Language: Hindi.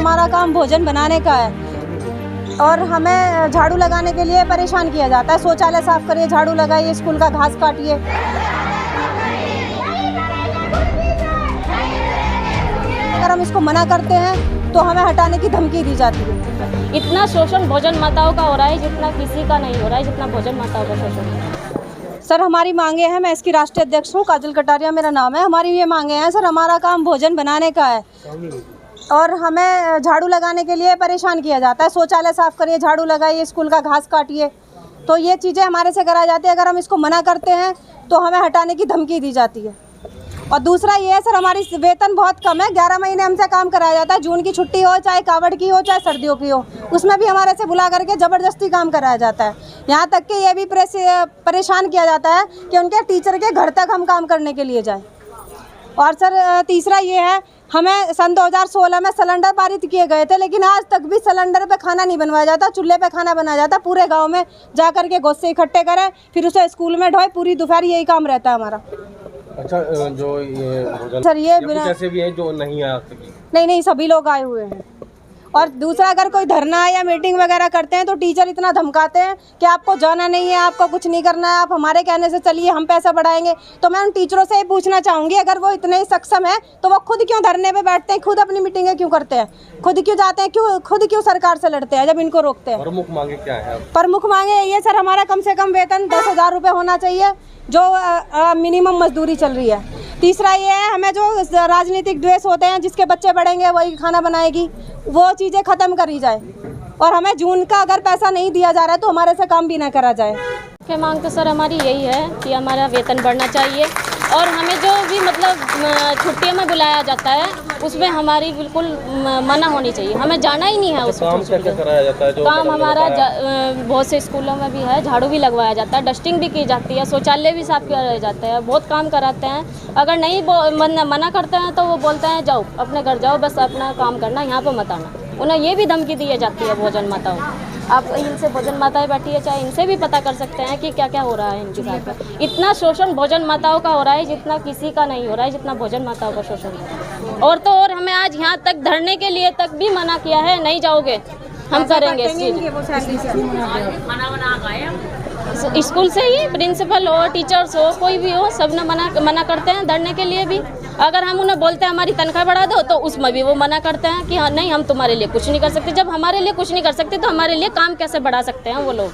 हमारा काम भोजन बनाने का है और हमें झाड़ू लगाने के लिए परेशान किया जाता है। शौचालय साफ करिए, झाड़ू लगाइए, स्कूल का घास काटिए। अगर हम इसको मना करते हैं तो हमें हटाने की धमकी दी जाती है। इतना शोषण भोजन माताओं का हो रहा है जितना किसी का नहीं हो रहा है, जितना भोजन माताओं का शोषण हो रहा है। सर, हमारी मांगे हैं, मैं इसकी राष्ट्रीय अध्यक्ष हूँ, काजल कटारिया मेरा नाम है। हमारी ये मांगे हैं सर, हमारा काम भोजन बनाने का है और हमें झाड़ू लगाने के लिए परेशान किया जाता है। शौचालय साफ करिए, झाड़ू लगाइए, स्कूल का घास काटिए, तो ये चीज़ें हमारे से कराई जाती है। अगर हम इसको मना करते हैं तो हमें हटाने की धमकी दी जाती है। और दूसरा ये है सर, हमारी वेतन बहुत कम है। 11 महीने हमसे काम कराया जाता है। जून की छुट्टी हो, चाहे कावड़ की हो, चाहे सर्दियों की हो, उसमें भी हमारे से बुला करके ज़बरदस्ती काम कराया जाता है। यहाँ तक कि ये भी परेशान किया जाता है कि उनके टीचर के घर तक हम काम करने के लिए जाएं। और सर तीसरा ये है, हमें सन 2016 में सिलेंडर पारित किए गए थे, लेकिन आज तक भी सिलेंडर पे खाना नहीं बनवाया जाता, चूल्हे पे खाना बनाया जाता। पूरे गांव में जा कर के गोश्त इकट्ठे करें, फिर उसे स्कूल में ढोए, पूरी दोपहर यही काम रहता है हमारा। अच्छा, जो ये सर ये बिना जैसे भी है जो नहीं आ सकी, नहीं, सभी लोग आए हुए हैं। और दूसरा, अगर कोई धरना या मीटिंग वगैरह करते हैं तो टीचर इतना धमकाते हैं कि आपको जाना नहीं है, आपको कुछ नहीं करना है, आप हमारे कहने से चलिए, हम पैसा बढ़ाएंगे। तो मैं उन टीचरों से ही पूछना चाहूँगी, अगर वो इतने ही सक्षम है तो वो खुद क्यों धरने पे बैठते हैं, खुद अपनी मीटिंगें क्यों करते हैं, खुद क्यों जाते हैं, खुद क्यों सरकार से लड़ते हैं जब इनको रोकते हैं। प्रमुख मांगे क्या है? प्रमुख मांगे ये सर, हमारा कम से कम वेतन 10,000 रुपये होना चाहिए, जो मिनिमम मजदूरी चल रही है। तीसरा ये है, हमें जो राजनीतिक द्वेष होते हैं, जिसके बच्चे बढ़ेंगे वही खाना बनाएगी, वो चीज़ें ख़त्म करी जाए। और हमें जून का अगर पैसा नहीं दिया जा रहा है तो हमारे से काम भी ना करा जाए। मुख्य मांग तो सर हमारी यही है कि हमारा वेतन बढ़ना चाहिए और हमें जो भी मतलब छुट्टियों में बुलाया जाता है उसमें हमारी बिल्कुल मना होनी चाहिए, हमें जाना ही नहीं है। उस काम क्या कराया जाता है? जो काम हमारा बहुत से स्कूलों में भी है, झाड़ू भी लगवाया जाता है, डस्टिंग भी की जाती है, शौचालय भी साफ किया जाता है, बहुत काम कराते हैं। अगर नहीं मना करते हैं तो वो बोलते हैं जाओ अपने घर जाओ, बस अपना काम करना, यहाँ पर मत आना। उन्हें ये भी धमकी दी जाती है भोजन माताओं। आप इनसे भोजन माताएं बैठी है, चाहे इनसे भी पता कर सकते हैं कि क्या क्या हो रहा है इनके साथ। इतना शोषण भोजन माताओं का हो रहा है जितना किसी का नहीं हो रहा है, जितना भोजन माताओं का शोषण हो रहा है। और तो और हमें आज यहाँ तक धरने के लिए तक भी मना किया है, नहीं जाओगे हम करेंगे। स्कूल से ही प्रिंसिपल हो, टीचर्स हो, कोई भी हो, सब ने मना करते हैं धरने के लिए भी। अगर हम उन्हें बोलते हैं हमारी तनख्वाह बढ़ा दो तो उसमें भी वो मना करते हैं कि हाँ नहीं, हम तुम्हारे लिए कुछ नहीं कर सकते। जब हमारे लिए कुछ नहीं कर सकते तो हमारे लिए काम कैसे बढ़ा सकते हैं वो लोग।